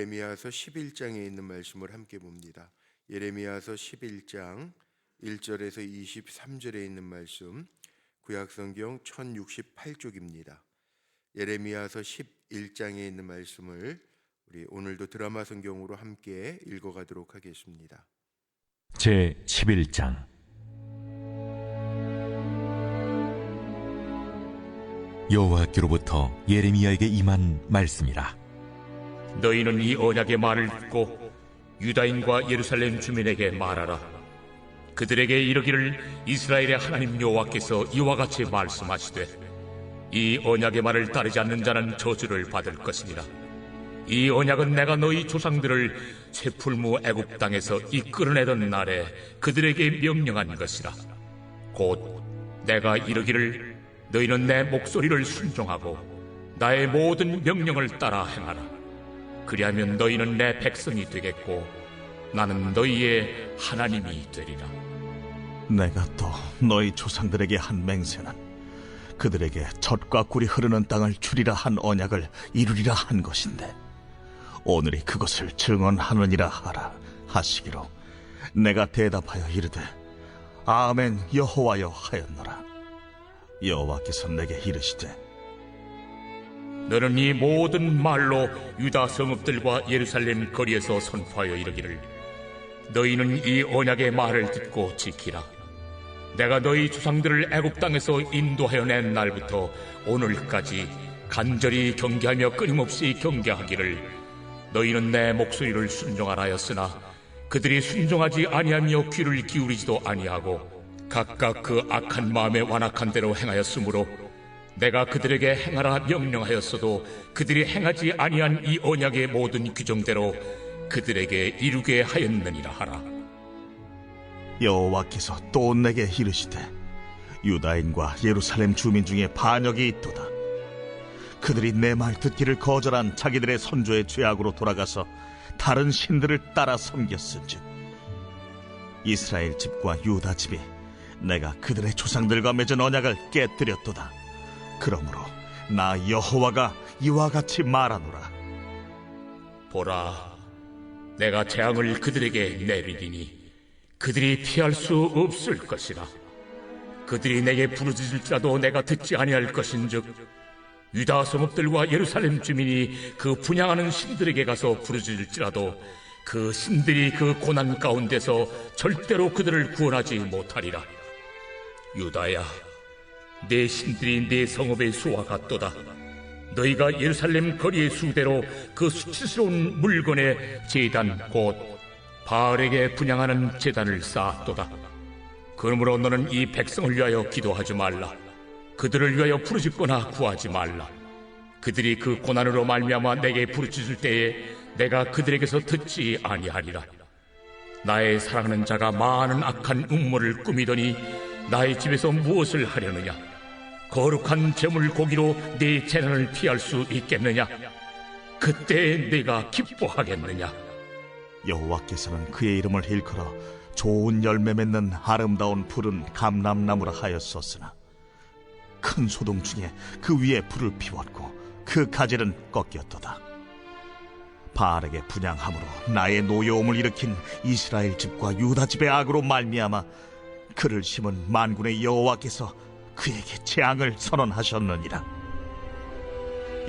예레미야서 11장에 있는 말씀을 함께 봅니다. 예레미야서 11장 1절에서 23절에 있는 말씀, 구약성경 1068쪽입니다. 예레미야서 11장에 있는 말씀을 우리 오늘도 드라마 성경으로 함께 읽어가도록 하겠습니다. 제 11장. 여호와께로부터 예레미야에게 임한 말씀이라. 너희는 이 언약의 말을 듣고 유다인과 예루살렘 주민에게 말하라. 그들에게 이르기를 이스라엘의 하나님 여호와께서 이와 같이 말씀하시되 이 언약의 말을 따르지 않는 자는 저주를 받을 것이니라. 이 언약은 내가 너희 조상들을 쇠풀무 애굽 땅에서 이끌어내던 날에 그들에게 명령한 것이라. 곧 내가 이르기를 너희는 내 목소리를 순종하고 나의 모든 명령을 따라 행하라. 그리하면 너희는 내 백성이 되겠고 나는 너희의 하나님이 되리라. 내가 또 너희 조상들에게 한 맹세는 그들에게 젖과 꿀이 흐르는 땅을 주리라 한 언약을 이루리라 한 것인데 오늘이 그것을 증언하느니라 하라 하시기로 내가 대답하여 이르되 아멘 여호와여 하였노라. 여호와께서 내게 이르시되 너는 이 모든 말로 유다 성읍들과 예루살렘 거리에서 선포하여 이르기를 너희는 이 언약의 말을 듣고 지키라. 내가 너희 조상들을 애굽 땅에서 인도하여 낸 날부터 오늘까지 간절히 경계하며 끊임없이 경계하기를 너희는 내 목소리를 순종하라 하였으나 그들이 순종하지 아니하며 귀를 기울이지도 아니하고 각각 그 악한 마음에 완악한 대로 행하였으므로 내가 그들에게 행하라 명령하였어도 그들이 행하지 아니한 이 언약의 모든 규정대로 그들에게 이루게 하였느니라 하라. 여호와께서 또 내게 이르시되 유다인과 예루살렘 주민 중에 반역이 있도다. 그들이 내 말 듣기를 거절한 자기들의 선조의 죄악으로 돌아가서 다른 신들을 따라 섬겼은즉 이스라엘 집과 유다 집이 내가 그들의 조상들과 맺은 언약을 깨뜨렸도다. 그러므로 나 여호와가 이와 같이 말하노라. 보라, 내가 재앙을 그들에게 내리리니 그들이 피할 수 없을 것이라. 그들이 내게 부르짖을지라도 내가 듣지 아니할 것인즉 유다 성읍들과 예루살렘 주민이 그 분향하는 신들에게 가서 부르짖을지라도 그 신들이 그 고난 가운데서 절대로 그들을 구원하지 못하리라. 유다야, 내 신들이 내 성읍의 수와 같도다. 너희가 예루살렘 거리의 수대로 그 수치스러운 물건의 제단 곧 바알에게 분향하는 제단을 쌓았도다. 그러므로 너는 이 백성을 위하여 기도하지 말라. 그들을 위하여 부르짖거나 구하지 말라. 그들이 그 고난으로 말미암아 내게 부르짖을 때에 내가 그들에게서 듣지 아니하리라. 나의 사랑하는 자가 많은 악한 음모를 꾸미더니 나의 집에서 무엇을 하려느냐? 거룩한 제물 고기로 네 재난을 피할 수 있겠느냐? 그때 내가 기뻐하겠느냐? 여호와께서는 그의 이름을 일컬어 좋은 열매 맺는 아름다운 푸른 감람나무라 하였었으나 큰 소동 중에 그 위에 불을 피웠고 그 가지는 꺾였도다. 바알에게 분향함으로 나의 노여움을 일으킨 이스라엘 집과 유다 집의 악으로 말미암아 그를 심은 만군의 여호와께서 그에게 재앙을 선언하셨느니라.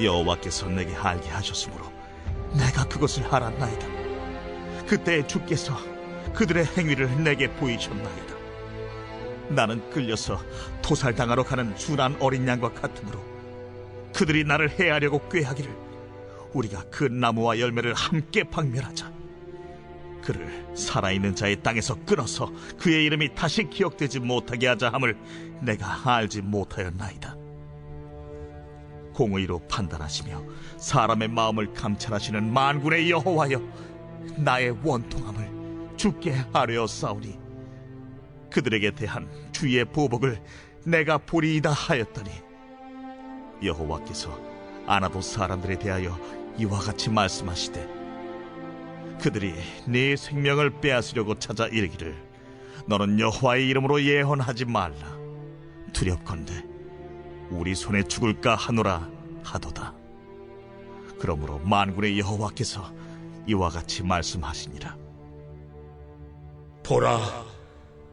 여호와께서 내게 알게 하셨으므로 내가 그것을 알았나이다. 그때 주께서 그들의 행위를 내게 보이셨나이다. 나는 끌려서 토살당하러 가는 순한 어린 양과 같으므로 그들이 나를 해하려고 꾀하기를 우리가 그 나무와 열매를 함께 박멸하자. 그를 살아있는 자의 땅에서 끊어서 그의 이름이 다시 기억되지 못하게 하자 함을 내가 알지 못하였나이다. 공의로 판단하시며 사람의 마음을 감찰하시는 만군의 여호와여, 나의 원통함을 주께 아뢰었사오니 그들에게 대한 주의 보복을 내가 보리이다 하였더니 여호와께서 아나도 사람들에 대하여 이와 같이 말씀하시되 그들이 네 생명을 빼앗으려고 찾아 이르기를 너는 여호와의 이름으로 예언하지 말라. 두렵건대 우리 손에 죽을까 하노라 하도다. 그러므로 만군의 여호와께서 이와 같이 말씀하시니라. 보라,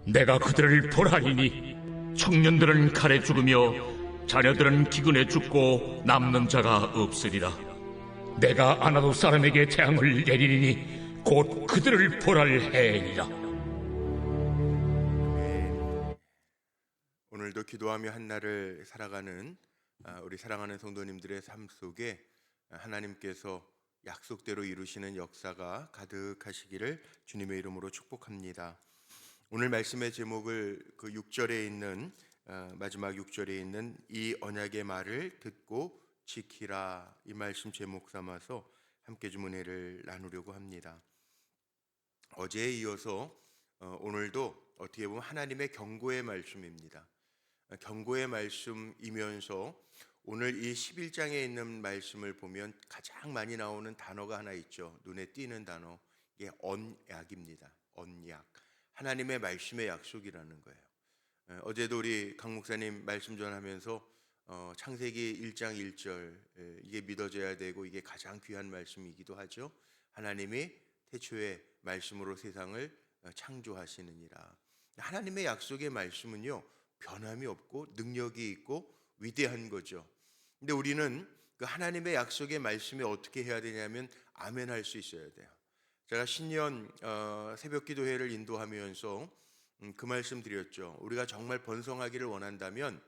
내가 그들을 벌하리니 청년들은 칼에 죽으며 자녀들은 기근에 죽고 남는 자가 없으리라. 내가 아나도 사람에게 재앙을 내리니 곧 그들을 벌할 해이니라. 오늘도 기도하며 한날을 살아가는 우리 사랑하는 성도님들의 삶 속에 하나님께서 약속대로 이루시는 역사가 가득하시기를 주님의 이름으로 축복합니다. 오늘 말씀의 제목을 그 6절에 있는 마지막 6절에 있는 이 언약의 말을 듣고 지키라, 이 말씀 제목 삼아서 함께 좀 은혜를 나누려고 합니다. 어제에 이어서 오늘도 어떻게 보면 하나님의 경고의 말씀입니다. 경고의 말씀이면서 오늘 이 11장에 있는 말씀을 보면 가장 많이 나오는 단어가 하나 있죠. 눈에 띄는 단어, 이게 언약입니다. 언약, 하나님의 말씀의 약속이라는 거예요. 어제도 우리 강 목사님 말씀 전하면서 창세기 1장 1절, 이게 믿어져야 되고 이게 가장 귀한 말씀이기도 하죠. 하나님이 태초에 말씀으로 세상을 창조하시느니라. 하나님의 약속의 말씀은요, 변함이 없고 능력이 있고 위대한 거죠. 근데 우리는 그 하나님의 약속의 말씀에 어떻게 해야 되냐면 아멘 할 수 있어야 돼요. 제가 신년 새벽 기도회를 인도하면서 그 말씀 드렸죠. 우리가 정말 번성하기를 원한다면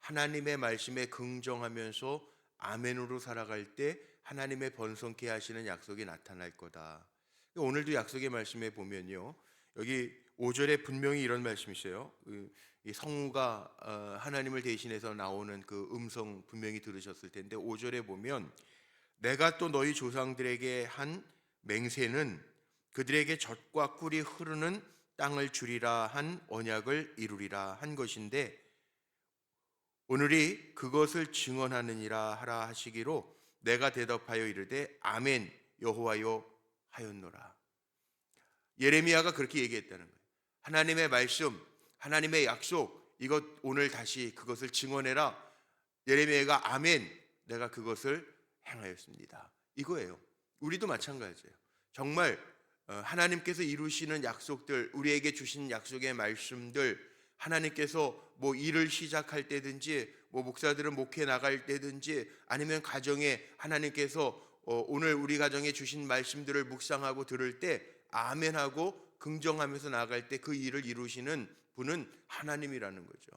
하나님의 말씀에 긍정하면서 아멘으로 살아갈 때 하나님의 번성케 하시는 약속이 나타날 거다. 오늘도 약속의 말씀에 보면요, 여기 5절에 분명히 이런 말씀이 있어요. 이 성우가 하나님을 대신해서 나오는 그 음성 분명히 들으셨을 텐데 5절에 보면 내가 또 너희 조상들에게 한 맹세는 그들에게 젖과 꿀이 흐르는 땅을 주리라 한 언약을 이루리라 한 것인데 오늘이 그것을 증언하느니라 하라 하시기로 내가 대답하여 이르되 아멘 여호와여 하였노라. 예레미야가 그렇게 얘기했다는 거예요. 하나님의 말씀, 하나님의 약속, 이것 오늘 다시 그것을 증언해라. 예레미야가 아멘, 내가 그것을 행하였습니다. 이거예요. 우리도 마찬가지예요. 정말 하나님께서 이루시는 약속들, 우리에게 주신 약속의 말씀들, 하나님께서 뭐 일을 시작할 때든지 뭐 목사들은 목회 나갈 때든지 아니면 가정에 하나님께서 오늘 우리 가정에 주신 말씀들을 묵상하고 들을 때 아멘하고 긍정하면서 나아갈 때 그 일을 이루시는 분은 하나님이라는 거죠.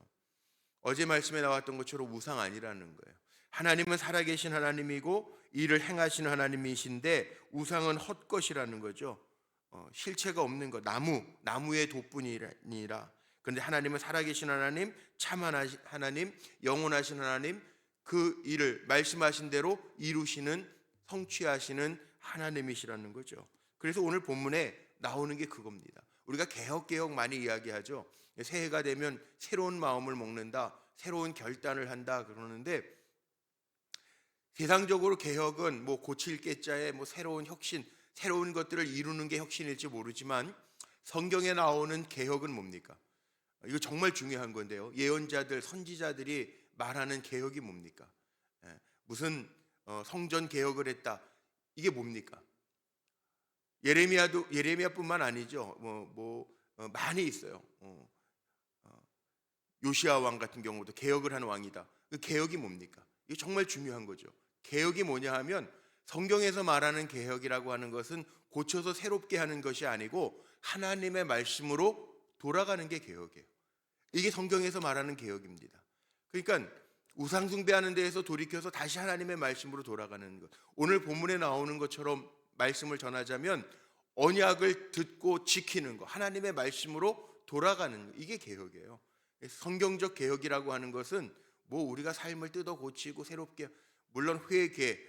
어제 말씀에 나왔던 것처럼 우상 아니라는 거예요. 하나님은 살아계신 하나님이고 일을 행하시는 하나님이신데 우상은 헛것이라는 거죠. 실체가 없는 것, 나무의 돛뿐이니라. 그런데 하나님은 살아계신 하나님, 참 하나님, 영원하신 하나님, 그 일을 말씀하신 대로 이루시는, 성취하시는 하나님이시라는 거죠. 그래서 오늘 본문에 나오는 게 그겁니다. 우리가 개혁 많이 이야기하죠. 새해가 되면 새로운 마음을 먹는다, 새로운 결단을 한다 그러는데 세상적으로 개혁은 뭐 고칠 깨자에 뭐 새로운 혁신, 새로운 것들을 이루는 게 혁신일지 모르지만 성경에 나오는 개혁은 뭡니까? 이거 정말 중요한 건데요. 예언자들, 선지자들이 말하는 개혁이 뭡니까? 무슨 성전 개혁을 했다. 이게 뭡니까? 예레미야뿐만 아니죠. 많이 있어요. 요시야 왕 같은 경우도 개혁을 한 왕이다. 그 개혁이 뭡니까? 이게 정말 중요한 거죠. 개혁이 뭐냐 하면 성경에서 말하는 개혁이라고 하는 것은 고쳐서 새롭게 하는 것이 아니고 하나님의 말씀으로 돌아가는 게 개혁이에요. 이게 성경에서 말하는 개혁입니다. 그러니까 우상 숭배하는 데에서 돌이켜서 다시 하나님의 말씀으로 돌아가는 것. 오늘 본문에 나오는 것처럼 말씀을 전하자면 언약을 듣고 지키는 것, 하나님의 말씀으로 돌아가는 것, 이게 개혁이에요. 성경적 개혁이라고 하는 것은 뭐 우리가 삶을 뜯어 고치고 새롭게, 물론 회개,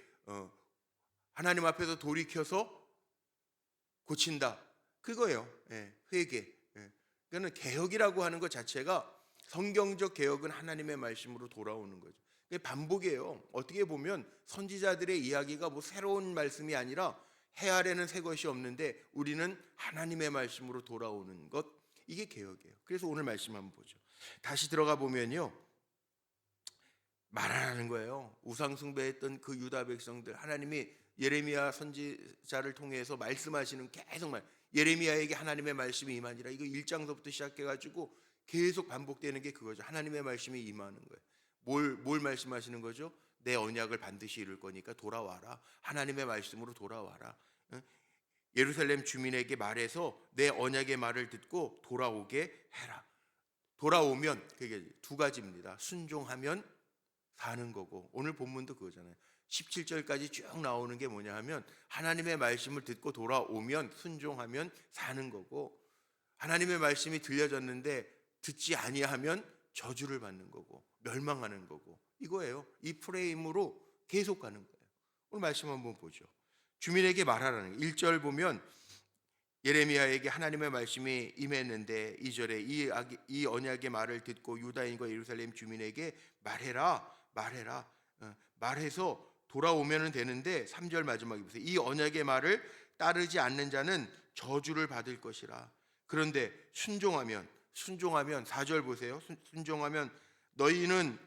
하나님 앞에서 돌이켜서 고친다, 그거예요. 회개. 그러니까 개혁이라고 하는 것 자체가, 성경적 개혁은 하나님의 말씀으로 돌아오는 거죠. 반복이에요. 어떻게 보면 선지자들의 이야기가 뭐 새로운 말씀이 아니라 해 아래는 새 것이 없는데 우리는 하나님의 말씀으로 돌아오는 것, 이게 개혁이에요. 그래서 오늘 말씀 한번 보죠. 다시 들어가 보면요, 말 안 하는 거예요. 우상 숭배했던 그 유다 백성들, 하나님이 예레미야 선지자를 통해서 말씀하시는 계속 예레미야에게 하나님의 말씀이 임하니라. 이거 1장서부터 시작해가지고 계속 반복되는 게 그거죠. 하나님의 말씀이 임하는 거예요. 뭘 말씀하시는 거죠? 내 언약을 반드시 이룰 거니까 돌아와라. 하나님의 말씀으로 돌아와라. 예루살렘 주민에게 말해서 내 언약의 말을 듣고 돌아오게 해라. 돌아오면 그게 두 가지입니다. 순종하면 사는 거고, 오늘 본문도 그거잖아요. 17절까지 쭉 나오는 게 뭐냐 하면 하나님의 말씀을 듣고 돌아오면 순종하면 사는 거고, 하나님의 말씀이 들려졌는데 듣지 아니하면 저주를 받는 거고 멸망하는 거고, 이거예요. 이 프레임으로 계속 가는 거예요. 오늘 말씀 한번 보죠. 주민에게 말하라는 거예요. 1절 보면 예레미야에게 하나님의 말씀이 임했는데 2절에 이 언약의 말을 듣고 유다인과 예루살렘 주민에게 말해라. 말해서 돌아오면 되는데 3절 마지막에 보세요. 이 언약의 말을 따르지 않는 자는 저주를 받을 것이라. 그런데 순종하면 4절 보세요. 순종하면 너희는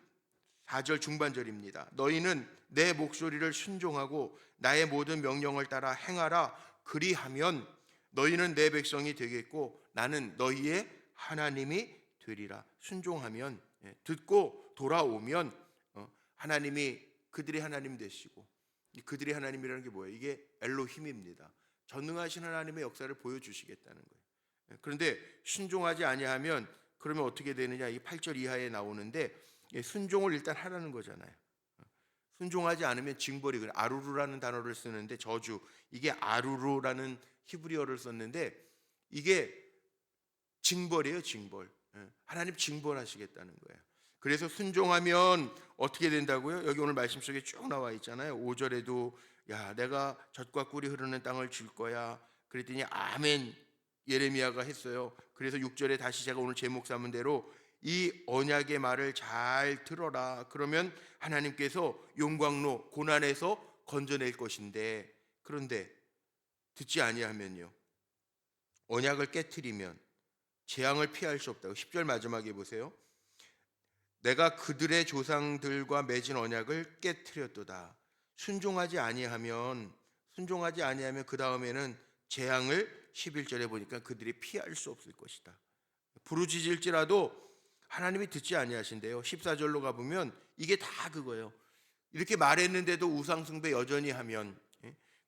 4절 중반절입니다. 너희는 내 목소리를 순종하고 나의 모든 명령을 따라 행하라. 그리하면 너희는 내 백성이 되겠고 나는 너희의 하나님이 되리라. 순종하면, 듣고 돌아오면 하나님이 그들의 하나님 되시고, 그들의 하나님이라는 게 뭐예요? 이게 엘로힘입니다. 전능하신 하나님의 역사를 보여주시겠다는 거예요. 그런데 순종하지 아니하면 그러면 어떻게 되느냐? 이 8절 이하에 나오는데 순종을 일단 하라는 거잖아요. 순종하지 않으면 징벌이, 아루루라는 단어를 쓰는데 저주, 이게 아루루라는 히브리어를 썼는데 이게 징벌이에요. 징벌. 하나님 징벌하시겠다는 거예요. 그래서 순종하면 어떻게 된다고요? 여기 오늘 말씀 속에 쭉 나와 있잖아요. 5절에도 야, 내가 젖과 꿀이 흐르는 땅을 줄 거야. 그랬더니 아멘 예레미야가 했어요. 그래서 6절에 다시 제가 오늘 제목 삼은 대로 이 언약의 말을 잘 들어라. 그러면 하나님께서 용광로 고난에서 건져낼 것인데, 그런데 듣지 아니하면요, 언약을 깨트리면 재앙을 피할 수 없다고. 10절 마지막에 보세요. 내가 그들의 조상들과 맺은 언약을 깨트렸도다. 순종하지 아니하면 그 다음에는 재앙을 11절에 보니까 그들이 피할 수 없을 것이다. 부르짖을지라도 하나님이 듣지 아니하신대요. 14절로 가보면 이게 다 그거예요. 이렇게 말했는데도 우상숭배 여전히 하면,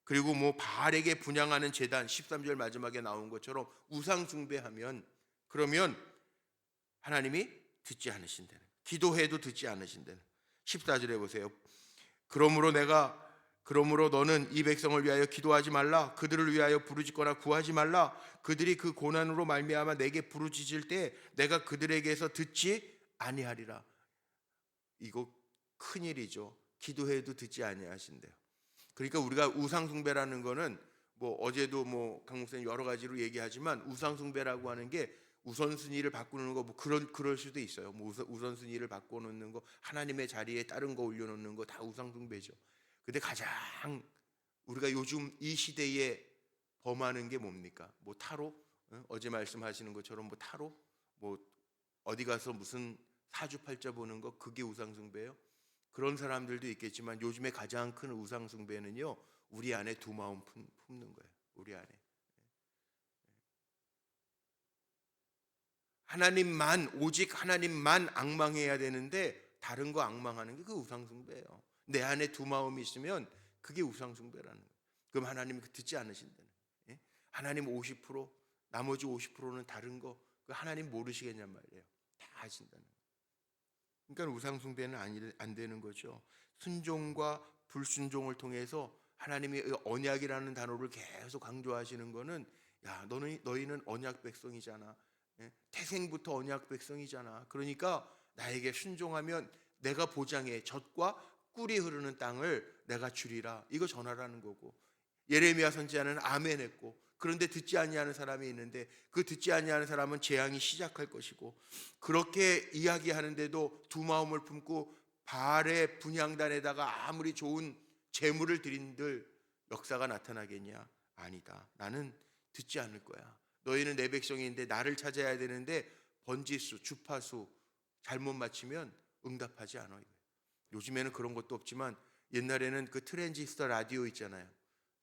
그리고 뭐 바알에게 분향하는 제단 13절 마지막에 나온 것처럼 우상숭배하면, 그러면 하나님이 듣지 않으신다는, 기도해도 듣지 않으신다는. 14절에 보세요. 그러므로 너는 이 백성을 위하여 기도하지 말라. 그들을 위하여 부르짖거나 구하지 말라. 그들이 그 고난으로 말미암아 내게 부르짖을 때 내가 그들에게서 듣지 아니하리라. 이거 큰일이죠. 기도해도 듣지 아니하신대요. 그러니까 우리가 우상숭배라는 거는 뭐 어제도 뭐 강 목사님 여러 가지로 얘기하지만 우상숭배라고 하는 게 우선순위를 바꾸는 거 뭐 그럴 수도 있어요. 뭐 우선순위를 바꿔놓는 거, 하나님의 자리에 다른 거 올려놓는 거 다 우상숭배죠. 근데 가장 우리가 요즘 이 시대에 범하는 게 뭡니까? 뭐 타로? 어제 말씀하시는 것처럼 뭐 타로? 뭐 어디 가서 무슨 사주팔자 보는 거, 그게 우상숭배예요? 그런 사람들도 있겠지만 요즘에 가장 큰 우상숭배는요, 우리 안에 두 마음 품는 거예요. 우리 안에 오직 하나님만 앙망해야 되는데 다른 거 앙망하는 게 그 우상숭배예요. 내 안에 두 마음이 있으면 그게 우상숭배라는 거예요. 그럼 하나님이 듣지 않으신다는 거예요. 하나님 50%, 나머지 50%는 다른 거, 그 하나님 모르시겠냔 말이에요. 다 하신다는 거예요. 그러니까 우상숭배는 안 되는 거죠. 순종과 불순종을 통해서 하나님이 언약이라는 단어를 계속 강조하시는 거는, 야, 너희는 언약 백성이잖아. 태생부터 언약 백성이잖아. 그러니까 나에게 순종하면 내가 보장해, 젖과 꿀이 흐르는 땅을 내가 주리라. 이거 전하라는 거고, 예레미야 선지자는 아멘 했고, 그런데 듣지 아니하는 사람이 있는데 그 듣지 아니하는 사람은 재앙이 시작할 것이고, 그렇게 이야기하는데도 두 마음을 품고 바알의 분향단에다가 아무리 좋은 재물을 드린들 역사가 나타나겠냐? 아니다. 나는 듣지 않을 거야. 너희는 내 백성인데 나를 찾아야 되는데 번지수, 주파수 잘못 맞추면 응답하지 않아. 요즘에는 그런 것도 없지만 옛날에는 그 트랜지스터 라디오 있잖아요.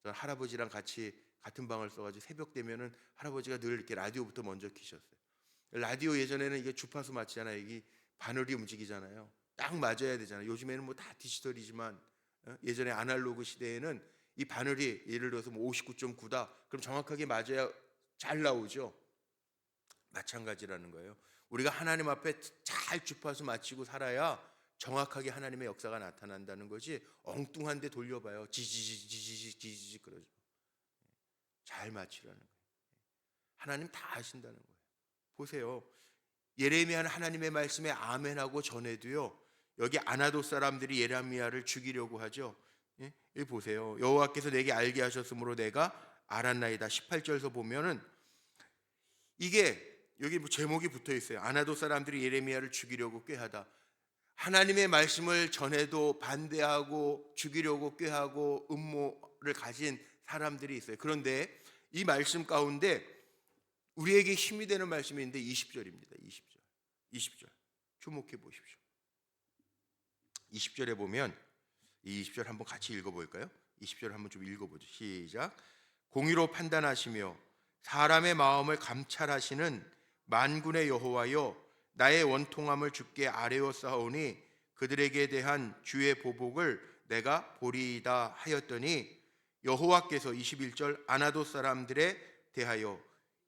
저 할아버지랑 같이 같은 방을 써가지고 새벽 되면은 할아버지가 늘 이렇게 라디오부터 먼저 키셨어요. 라디오 예전에는 이게 주파수 맞잖아요. 이게 바늘이 움직이잖아요. 딱 맞아야 되잖아요. 요즘에는 뭐 다 디지털이지만 예전에 아날로그 시대에는 이 바늘이 예를 들어서 뭐 59.9다. 그럼 정확하게 맞아야 잘 나오죠. 마찬가지라는 거예요. 우리가 하나님 앞에 잘 주파수 맞추고 살아야 정확하게 하나님의 역사가 나타난다는 거지. 엉뚱한 데 돌려봐요. 지지지 그러죠. 잘 맞추라는 거예요. 하나님 다 아신다는 거예요. 보세요. 예레미야는 하나님의 말씀에 아멘하고 전해도요. 여기 아나도 사람들이 예레미야를 죽이려고 하죠. 예? 여기 보세요. 여호와께서 내게 알게 하셨으므로 내가 알았나이다. 18절에서 보면은 이게 여기 뭐 제목이 붙어 있어요. 아나도 사람들이 예레미야를 죽이려고 꾀하다. 하나님의 말씀을 전해도 반대하고 죽이려고 꾀하고 음모를 가진 사람들이 있어요. 그런데 이 말씀 가운데 우리에게 힘이 되는 말씀이 있는데 20절입니다. 20절 주목해 보십시오. 20절에 보면 이 20절 한번 같이 읽어볼까요? 20절 한번 좀 읽어보죠. 시작. 공의로 판단하시며 사람의 마음을 감찰하시는 만군의 여호와여, 나의 원통함을 주께 아뢰어 싸우니 그들에게 대한 주의 보복을 내가 보리이다 하였더니 여호와께서 21절 아나도 사람들에 대하여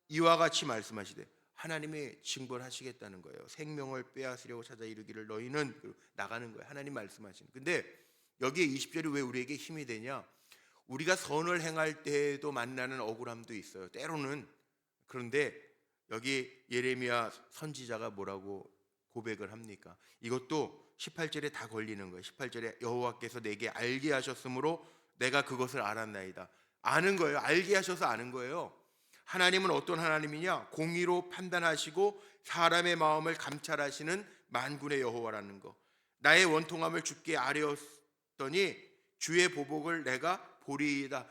이와 같이 말씀하시되, 하나님이 징벌하시겠다는 거예요. 생명을 빼앗으려고 찾아 이르기를 너희는 나가는 거예요. 하나님 말씀하시는. 근데 여기에 20절이 왜 우리에게 힘이 되냐? 우리가 선을 행할 때에도 만나는 억울함도 있어요. 때로는. 그런데 여기 예레미야 선지자가 뭐라고 고백을 합니까? 이것도 18절에 다 걸리는 거예요. 18절에 여호와께서 내게 알게 하셨으므로 내가 그것을 알았나이다. 아는 거예요. 알게 하셔서 아는 거예요. 하나님은 어떤 하나님이냐? 공의로 판단하시고 사람의 마음을 감찰하시는 만군의 여호와라는 거. 나의 원통함을 주께 아뢰었더니 주의 보복을 내가 보리이다.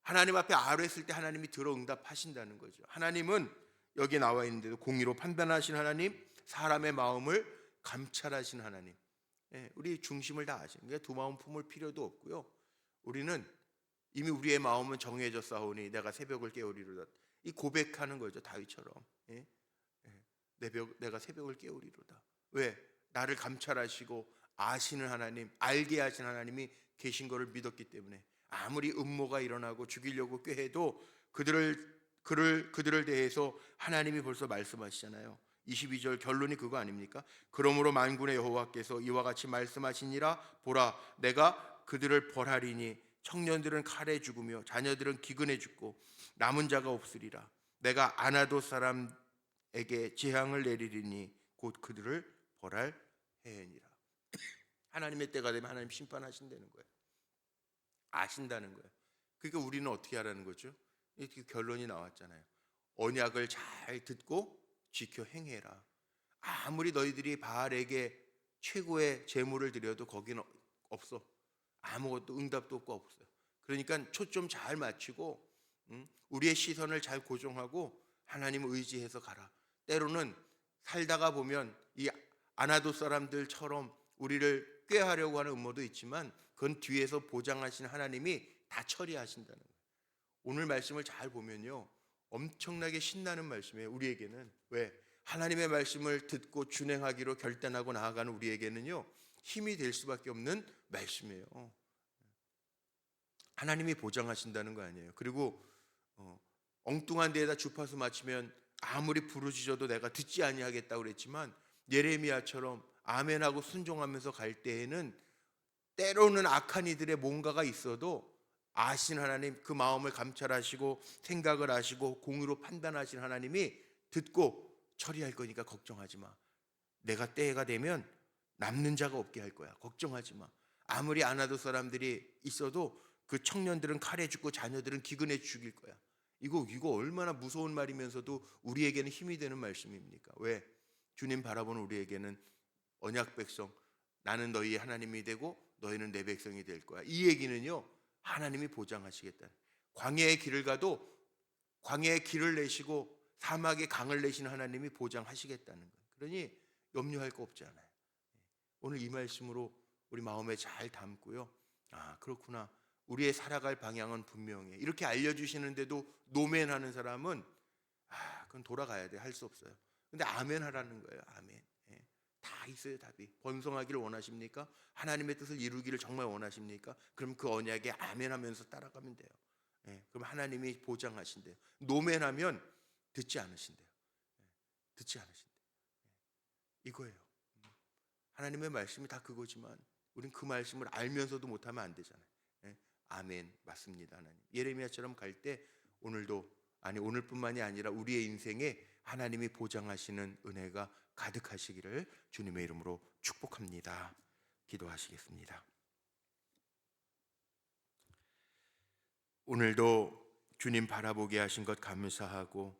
하나님 앞에 아뢰었을 때 하나님이 들어 응답하신다는 거죠. 하나님은 여기 나와 있는데도 공의로 판단하신 하나님, 사람의 마음을 감찰하신 하나님. 우리 중심을 다 아시는 거예요. 두 마음 품을 필요도 없고요. 우리는 이미 우리의 마음은 정해져 싸우니 내가 새벽을 깨우리로다. 이 고백하는 거죠. 다윗처럼. 내가 새벽을 깨우리로다. 왜? 나를 감찰하시고 아시는 하나님, 알게 하신 하나님이 계신 것을 믿었기 때문에 아무리 음모가 일어나고 죽이려고 꾀해도 그들을 대해서 하나님이 벌써 말씀하시잖아요. 22절 결론이 그거 아닙니까? 그러므로 만군의 여호와께서 이와 같이 말씀하시니라. 보라, 내가 그들을 벌하리니 청년들은 칼에 죽으며 자녀들은 기근에 죽고 남은 자가 없으리라. 내가 아나도 사람에게 재앙을 내리리니 곧 그들을 벌할 해니라. 하나님의 때가 되면 하나님 심판하신다는 거예요. 아신다는 거예요. 그러니까 우리는 어떻게 하라는 거죠? 이렇게 결론이 나왔잖아요. 언약을 잘 듣고 지켜 행해라. 아무리 너희들이 바알에게 최고의 제물을 드려도 거기는 없어. 아무것도 응답도 없어요. 그러니까 초점 잘 맞추고 우리의 시선을 잘 고정하고 하나님을 의지해서 가라. 때로는 살다가 보면 이 아나도 사람들처럼 우리를 꾀하려고 하는 음모도 있지만 그건 뒤에서 보장하신 하나님이 다 처리하신다는 거예요. 오늘 말씀을 잘 보면요, 엄청나게 신나는 말씀이에요. 우리에게는. 왜? 하나님의 말씀을 듣고 준행하기로 결단하고 나아가는 우리에게는요, 힘이 될 수밖에 없는 말씀이에요. 하나님이 보장하신다는 거 아니에요. 그리고 엉뚱한 데에다 주파수 맞추면 아무리 부르짖어도 내가 듣지 아니하겠다고 그랬지만 예레미야처럼 아멘하고 순종하면서 갈 때에는 때로는 악한 이들의 뭔가가 있어도 아신 하나님, 그 마음을 감찰하시고 생각을 하시고 공의로 판단하신 하나님이 듣고 처리할 거니까 걱정하지 마. 내가 때가 되면 남는 자가 없게 할 거야. 걱정하지 마. 아무리 아나도 사람들이 있어도 그 청년들은 칼에 죽고 자녀들은 기근에 죽일 거야. 이거 얼마나 무서운 말이면서도 우리에게는 힘이 되는 말씀입니까? 왜? 주님 바라보는 우리에게는 언약 백성, 나는 너희의 하나님이 되고 너희는 내 백성이 될 거야. 이 얘기는요, 하나님이 보장하시겠다. 광야의 길을 가도 광야의 길을 내시고 사막의 강을 내시는 하나님이 보장하시겠다는 거예요. 그러니 염려할 거 없지 않아요. 오늘 이 말씀으로 우리 마음에 잘 담고요, 아, 그렇구나. 우리의 살아갈 방향은 분명해. 이렇게 알려주시는데도 노멘하는 사람은 그건 돌아가야 돼. 할 수 없어요. 근데 아멘 하라는 거예요. 아멘. 예. 다 있어요, 답이. 번성하기를 원하십니까? 하나님의 뜻을 이루기를 정말 원하십니까? 그럼 그 언약에 아멘 하면서 따라가면 돼요. 예. 그럼 하나님이 보장하신대요. 노멘하면 듣지 않으신대요. 예. 듣지 않으신대요. 예. 이거예요. 하나님의 말씀이 다 그거지만 우린 그 말씀을 알면서도 못하면 안 되잖아요. 예? 아멘, 맞습니다. 하나님. 예레미야처럼 갈 때 오늘뿐만이 아니라 우리의 인생에 하나님이 보장하시는 은혜가 가득하시기를 주님의 이름으로 축복합니다. 기도하시겠습니다. 오늘도 주님 바라보게 하신 것 감사하고,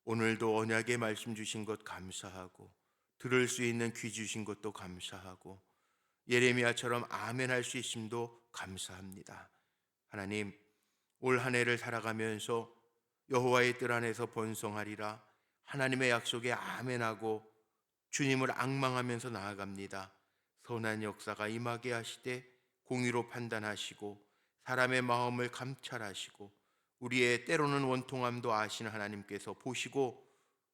오늘도 언약의 말씀 주신 것 감사하고, 들을 수 있는 귀 주신 것도 감사하고, 예레미야처럼 아멘 할 수 있음도 감사합니다. 하나님, 올 한 해를 살아가면서 여호와의 뜰 안에서 번성하리라 하나님의 약속에 아멘하고 주님을 앙망하면서 나아갑니다. 선한 역사가 임하게 하시되 공의로 판단하시고 사람의 마음을 감찰하시고 우리의 때로는 원통함도 아시는 하나님께서 보시고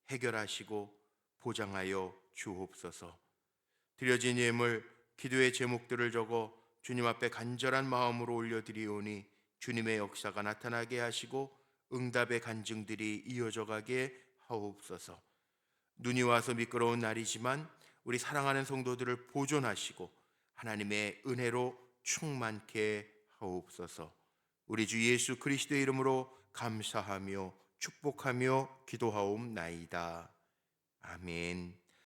해결하시고 보장하여 주옵소서. 드려진 예물, 기도의 제목들을 적어 주님 앞에 간절한 마음으로 올려드리오니 주님의 역사가 나타나게 하시고 응답의 간증들이 이어져 가게 하옵소서. 눈이 와서 미끄러운 날이지만 우리 사랑하는 성도들을 보존하시고 하나님의 은혜로 충만케 하옵소서. 우리 주 예수 그리스도의 이름으로 감사하며 축복하며 기도하옵나이다. 아멘.